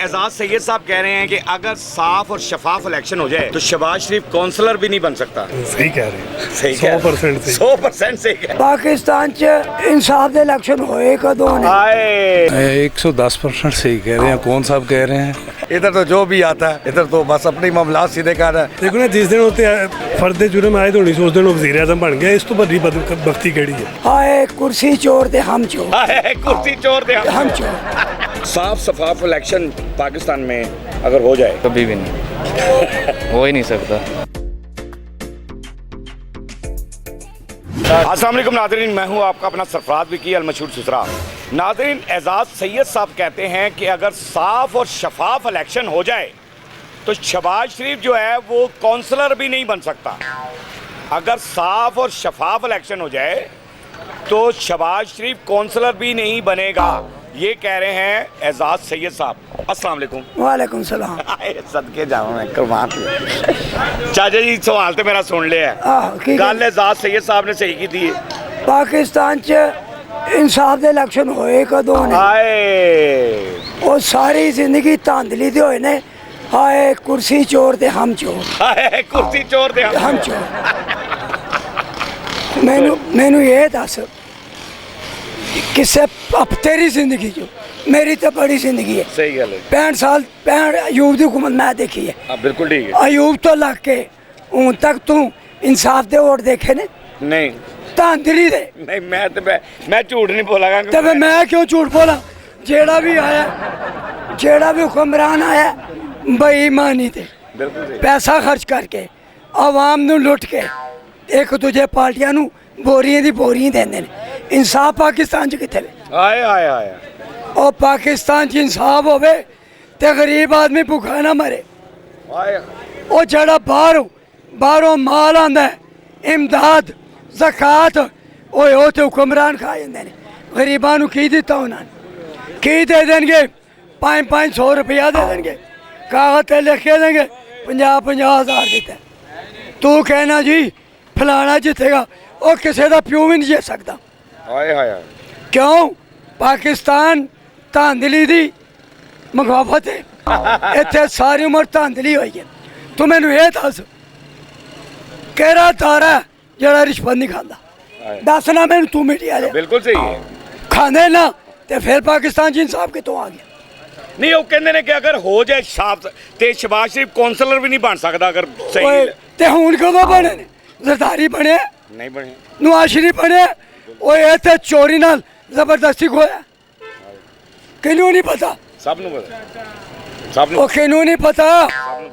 एजाज सैयद साहब कह रहे हैं कि अगर साफ और शफाफ इलेक्शन हो जाए तो शहबाज शरीफ काउंसलर भी नहीं बन सकता। सही कह रहे हैं, सही 100% सही। 100% सही कह पाकिस्तान च इंसाफ दे इलेक्शन होए कदों ने? आए 110% सही कह रहे हैं। कौन साहब कह रहे हैं? इधर तो जो भी आता है इधर तो बस अपनी मामला सीधे कर रहा है। देखो ना, जिस दिन होते फर्दे जुर्म आए तो नहीं सोचते वज़ीर आज़म बन गया। इस तो बड़ी बदबख्ती केड़ी है। हाय कुर्सी चोर दे हम चोर, आए कुर्सी चोर दे हम चोर। साफ शफाफ इलेक्शन पाकिस्तान में अगर हो जाए कभी भी नहीं हो ही नहीं सकता। अस्सलाम वालेकुम नाज़रीन, मैं हूं आपका अपना सरफराज विकी अल मशहूर सुसरा। नाज़रीन, एजाज सैयद साहब कहते हैं कि अगर साफ और शफाफ इलेक्शन हो जाए तो शहबाज शरीफ जो है वो काउंसलर भी नहीं बन सकता। अगर साफ और शफाफ इलेक्शन हो जाए तो शहबाज शरीफ काउंसलर भी नहीं बनेगा, ये कह रहे हैं एजाज सैयद साहब। अस्सलाम वालेकुम। वालेकुम सलाम। सदके जाओ मैं कुर्बान। चाचा जी सवाल तो मेरा सुन लिया है, गल एजाज सैयद साहब ने सही की थी। पाकिस्तान च इंसाफ दे इलेक्शन होए कदों ने? हाय वो सारी जिंदगी धांधली दे होए ने। हाय कुर्सी चोर ते हम चोर, हाय कुर्सी चोर दे हम चोर। मैनू ये दस किसे अब तेरी जिंदगी जो मेरी तो बड़ी जिंदगी है। सही गल है। 65 साल 65 अयूब की हुकूमत मैं देखी है। बिल्कुल ठीक है। अयूब तो लग के हूं तक तू इंसाफ दे वोट देखे ने? नहीं धांधली दे। नहीं, मैं झूठ नहीं बोलागा। तो फिर मैं क्यों झूठ बोला? जेड़ा भी आया, जेड़ा भी हुक्मरान आया बेईमानी ते बिल्कुल सही। पैसा खर्च करके आवाम नू लुट के एक दूजे पार्टियां नू बोरियां दी बोरियां देंदे ने। इंसाफ पाकिस्तान च किथे वे? आए आए आए और पाकिस्तान च इंसाफ होवे ते गरीब आदमी भुखा ना मरे। आए और जड़ा बाहरों माल आंदा है, इमदाद ज़कात, ओए ते हुक्मरान खा जांदे ने। गरीबां नू की दित्ता उन्होंने? की दे देंगे? 500 रुपया दे देंगे, कागज ते लिख के देंगे 50,000 दिता। तू कहना जी फलाना जितेगा, और किसी का प्यो भी नहीं जित सकता। आए आए क्यों? पाकिस्तान धांधली दी मखाफत है। इतने सारी उम्र धांधली हुई है। तू मैनू ये दस केड़ा तारा है जरा रिश्वत नहीं खाता? दस ना मैनू, तू मीडिया ले। बिल्कुल सही है। खाने ना ते फिर पाकिस्तान च इंसाफ कितों आ गया? नहीं, वो कहते हैं कि अगर हो जाए साफ ते शहबाज शरीफ काउंसलर भी नहीं बन सकता। अगर सही ओए ते हुण कदों बने ने? जरदारी बने, नहीं बने, नवाज शरीफ बने। ओए इत्थे चोरी नाल जबरदस्ती खोया, किनू नहीं पता? सब नु पता, सब नु ओ किनू नहीं पता?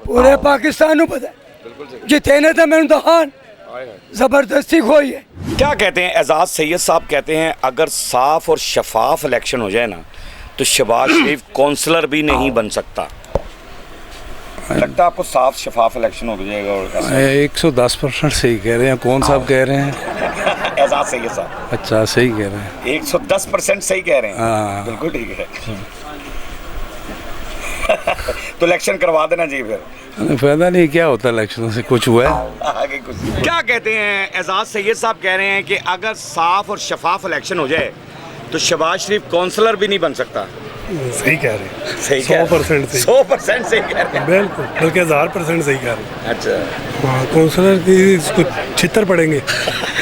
पूरे पाकिस्तान नू पता। बिल्कुल सही। जिते ने तो मैनू दहान आए आए। जबरदस्ती खोई है। क्या कहते हैं एजाज सैयद साहब? कहते हैं अगर साफ और शफाफ इलेक्शन हो जाए ना तो शहबाज शरीफ काउंसलर भी नहीं बन सकता। लगता है आपको साफ शफाफ इलेक्शन हो जाएगा? और 110% सही कह रहे हैं। कौन साहब कह रहे हैं? एजाज सैयद साहब। अच्छा, सही कह रहे हैं। 110% सही कह रहे हैं। हाँ। बिल्कुल ठीक है। तो इलेक्शन करवा देना जी फिर। फायदा नहीं, क्या होता इलेक्शन से? कुछ हुआ है? आगे कुछ। क्या कहते हैं एजाज सैयद साहब? कह रहे हैं कि अगर साफ और शफाफ इलेक्शन हो जाए तो शहबाज शरीफ काउंसलर भी नहीं बन सकता। सही कह रहे हैं। सही 100% सही। 100% सही कह रहे हैं। बिल्कुल, बल्कि 1000% सही कह रहे हैं। अच्छा, हाँ, काउंसलर की इसको छितर पड़ेंगे।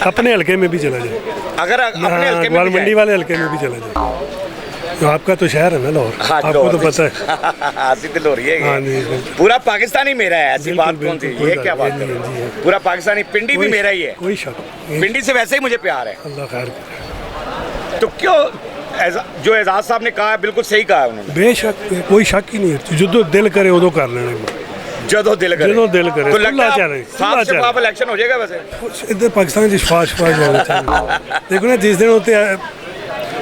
अपने हल्के में भी चला जाए। अगर अपने हाँ, हल्के में ग्वाल भी मंडी जाए। वाले हल्के में भी चला जाए। तो आपका तो शहर है ना लाहौर, हाँ, आपको तो पता है। हाथी दिल हो रही है। हाँ जी, बिल्कुल। पूरा पाकिस्तान ही मेरा है, ऐसी बिल्कुल, बात कौन सी? बिल्कुल, ये कोई क्या बात बात कर रहे नहीं, हो? जी। पूरा पाकिस्तानी पिंडी भी मेरा ही है। कोई शक नहीं। पिंडी से वैसे ही मुझे प्यार है। अल्लाह खैर करे। तो क्यों जो एजाज साहब ने कहा है बिल्कुल सही कहा है उन्होंने। बेशक, कोई शक ही नहीं है। जो दिल करे उदो कर लेना। जदों दिल करे। जदों दिल करे। तो लगता है खुला चाहे, साफ खुला शफाफ चाहे। इलेक्शन हो जाएगा वैसे। इधर पाकिस्तान शफाश होना चाहिए। देखो ना, जिस दिन होते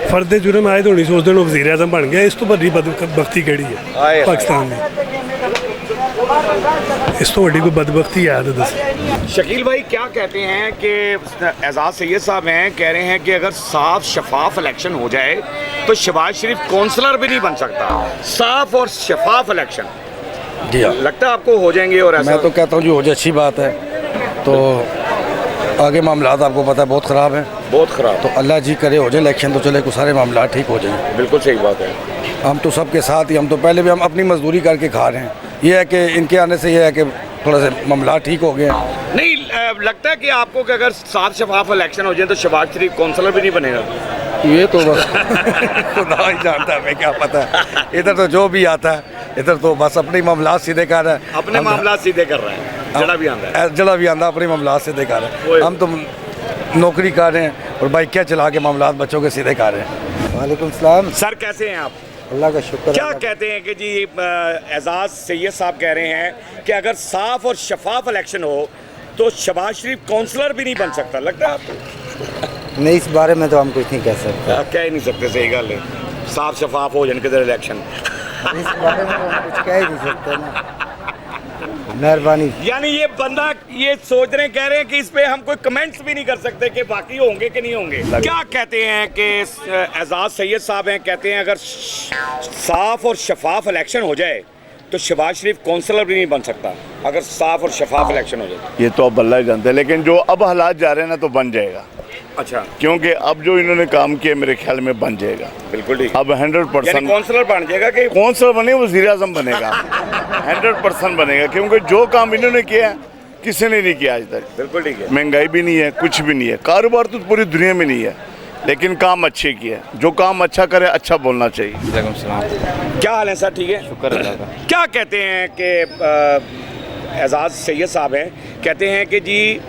फर्दे जुर्म आए तो नहीं सोचते वज़ीर आज़म बन गया। इस तो बड़ी बदबख्ती केड़ी है पाकिस्तान में? इस तो बड़ी कोई बदबख्ती है तो दस। शकील भाई क्या कहते हैं कि एजाज सैयद साहब हैं, कह रहे हैं कि अगर साफ शफाफ इलेक्शन हो जाए तो शहबाज शरीफ काउंसलर भी नहीं बन सकता। साफ और शफाफ इलेक्शन जी हाँ, लगता है आपको हो जाएंगे? और ऐसा मैं तो कहता हूँ जी हो जाए अच्छी बात है। तो आगे मामला आपको पता है बहुत ख़राब हैं। बहुत ख़राब। तो अल्लाह जी करे हो जाए इलेक्शन तो चले कुछ सारे मामला ठीक हो जाए। बिल्कुल सही बात है। हम तो सबके साथ ही, हम तो पहले भी हम अपनी मजदूरी करके खा रहे हैं। ये है कि इनके आने से ये है कि थोड़ा सा मामला ठीक हो गया। नहीं लगता है कि आपको कि अगर साफ शफाफ इलेक्शन हो जाए तो शहबाज शरीफ काउंसलर भी नहीं बनेगा? ये तो बस खुदा ही जानता है, हमें क्या पता है। इधर तो जो भी आता है इधर तो बस अपने मामला सीधे कर रहा है। अपने मामला सीधे कर रहा है, जड़ा भी आंदा है। जड़ा भी आंदा अपने मामला सीधे कर रहे हैं। हम तो नौकरी कर रहे हैं और बाइक क्या चला के मामला बच्चों के सीधे कर रहे हैं। वालेकुम सलाम। सर कैसे हैं आप? अल्लाह का शुक्र। क्या कहते हैं कि जी एजाज सैयद साहब कह रहे हैं कि अगर साफ और शफाफ इलेक्शन हो तो शहबाज शरीफ काउंसलर भी नहीं बन सकता, लगता है आपको? नहीं, इस बारे में तो हम कुछ नहीं कह सकते। आप कह ही नहीं सकते, सही गल है। साफ शफाफ हो जाए किधर इलेक्शन, इस बारे में तो हम कुछ कह ही नहीं सकते ना। मेहरबानी। यानी ये बंदा ये सोच रहे हैं, कह रहे हैं कि इस पे हम कोई कमेंट्स भी नहीं कर सकते कि बाकी होंगे कि नहीं होंगे। क्या कहते हैं कि एजाज सैयद साहब हैं, कहते हैं अगर साफ और शफाफ इलेक्शन हो जाए तो शहबाज शरीफ काउंसलर भी नहीं बन सकता, अगर साफ और शफाफ इलेक्शन हो जाए। ये तो अब अल्लाह ही जानते हैं, लेकिन जो अब हालात जा रहे हैं ना तो बन जाएगा। अच्छा, क्योंकि अब जो इन्होंने काम किया मेरे ख्याल में बन जाएगा। बिल्कुल ठीक। अब 100% काउंसलर बन जाएगा कि काउंसलर बने, वज़ीर आज़म बनेगा। 100% बनेगा, क्योंकि जो काम इन्होंने किया किसी ने नहीं किया आज तक। बिल्कुल ठीक है। महंगाई भी नहीं है, कुछ भी नहीं है, कारोबार तो पूरी दुनिया में नहीं है, लेकिन काम अच्छे किया। जो काम अच्छा करे अच्छा बोलना चाहिए। वालेकुम सलाम। क्या हाल है सर? ठीक है, शुक्र अल्लाह का। क्या कहते हैं कि एजाज सैयद साहब हैं, कहते हैं कि जी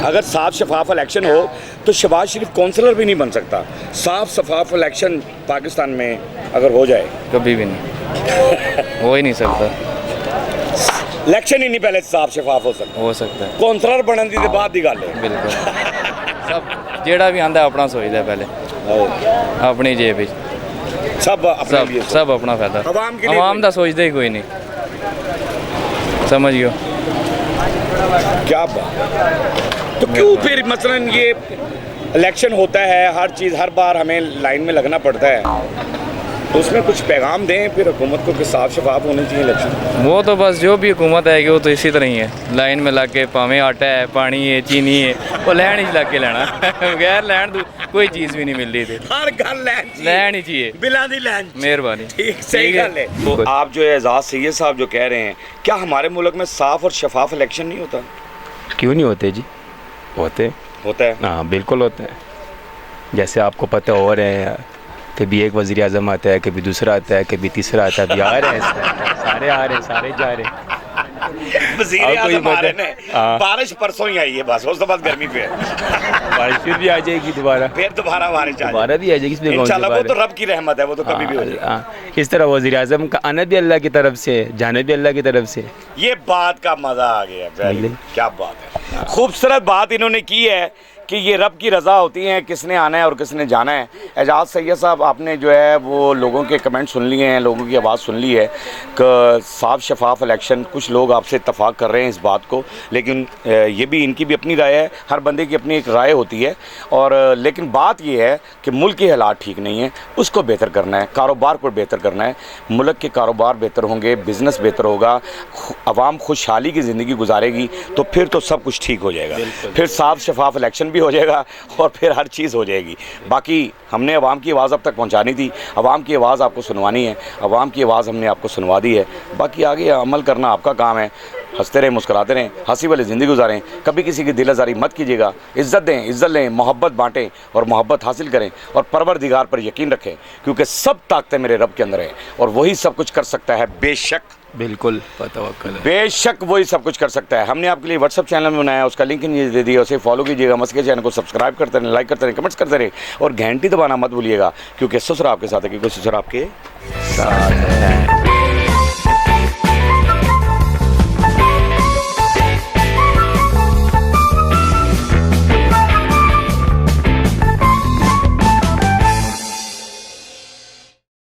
अगर साफ शफाफ इलेक्शन हो तो शहबाज शरीफ काउंसलर भी नहीं बन सकता। साफ शफाफ इलेक्शन पाकिस्तान में अगर हो जाए, कभी भी नहीं हो ही नहीं सकता। इलेक्शन ही नहीं पहले साफ शफाफ हो सकता है काउंसलर बनने की बात की गल है। बिल्कुल। सब जेड़ा भी आंदा अपना सोचता है पहले, अपनी जेब विच सब अपने लिए सब अपना फायदा। अवाम के लिए अवाम दा सोचते ही कोई नहीं, समझियो। क्या बात। तो क्यों फिर मसलन ये इलेक्शन होता है, हर चीज़ हर बार हमें लाइन में लगना पड़ता है, तो उसमें कुछ पैगाम दें फिर हुकूमत को कि साफ शफाफ होने चाहिए इलेक्शन। वो तो बस जो भी हुकूमत है कि वो तो इसी तरह ही है, लाइन में लग के भावें आटा है, पानी है, चीनी है, वो लैन ही लग के लेना। बगैर लैन कोई चीज़ भी नहीं मिल रही थी। हर घर लैन ही चाहिए, बिला दी लैन। मेहरबानी। ठीक, सही गल है। तो आप जो है एजाज सैयद साहब जो कह रहे हैं, क्या हमारे मुल्क में साफ और शफाफ इलेक्शन नहीं होता? क्यों नहीं होते जी? होते होता है। हाँ बिल्कुल होते हैं। जैसे आपको पता हो रहे हैं, कभी एक वज़ीर आज़म आता है, कभी दूसरा आता है, कभी तीसरा आता है, अभी आ रहे हैं सारे आ रहे हैं, सारे जा रहे हैं। वज़ीर आज़म आ रहे हैं। बारिश परसों ही आई है बस, उसके बाद गर्मी पे बारिश फिर भी आ जाएगी दोबारा, फिर दोबारा बारिश दोबारा भी आ जाएगी। इसमें इंशाल्लाह वो तो रब की रहमत है, वो तो कभी भी हो जाएगी। इस तरह वज़ीर आज़म का आना भी अल्लाह की तरफ से, जाना भी अल्लाह की तरफ से। ये बात का मज़ा आ गया। क्या बात है, खूबसूरत बात इन्होंने की है कि ये रब की रज़ा होती है, किसने आना है और किसने जाना है। एजाज सैयद साहब, आपने जो है वो लोगों के कमेंट सुन लिए हैं, लोगों की आवाज़ सुन ली है कि साफ शफाफ इलेक्शन, कुछ लोग आपसे इत्तफाक कर रहे हैं इस बात को, लेकिन ये भी इनकी भी अपनी राय है, हर बंदे की अपनी एक राय होती है। और लेकिन बात ये है कि मुल्क के हालात ठीक नहीं है, उसको बेहतर करना है, कारोबार को बेहतर करना है। मुल्क के कारोबार बेहतर होंगे, बिज़नेस बेहतर होगा, आवाम खुशहाली की ज़िंदगी गुजारेगी, तो फिर तो सब कुछ ठीक हो जाएगा। फिर साफ शफाफ इलेक्शन भी हो जाएगा और फिर हर चीज़ हो जाएगी। बाकी हमने आवाम की आवाज़ अब तक पहुंचानी थी, आवाम की आवाज़ आपको सुनवानी है, आवाम की आवाज़ हमने आपको सुनवा दी है। बाकी आगे अमल करना आपका काम है। हंसते रहें, मुस्कुराते रहें, हंसी वाली ज़िंदगी गुजारें, कभी किसी की दिल आज़ारी मत कीजिएगा। इज़्ज़त दें, इज़्ज़त लें, मोहब्बत बांटें और मोहब्बत हासिल करें और परवरदिगार पर यकीन रखें, क्योंकि सब ताकतें मेरे रब के अंदर हैं और वही सब कुछ कर सकता है। बेशक, बिल्कुल तवक्कुल है, बेशक वही सब कुछ कर सकता है। हमने आपके लिए व्हाट्सअप चैनल में बनाया, उसका लिंक नीचे दे दिया, उसे फॉलो कीजिएगा। मस्के चैनल को सब्सक्राइब करते रहें, लाइक करते रहें, कमेंट्स करते रहें और घंटी दबाना मत भूलिएगा, क्योंकि ससुर आपके साथ है, क्योंकि ससुर आपके साथ है।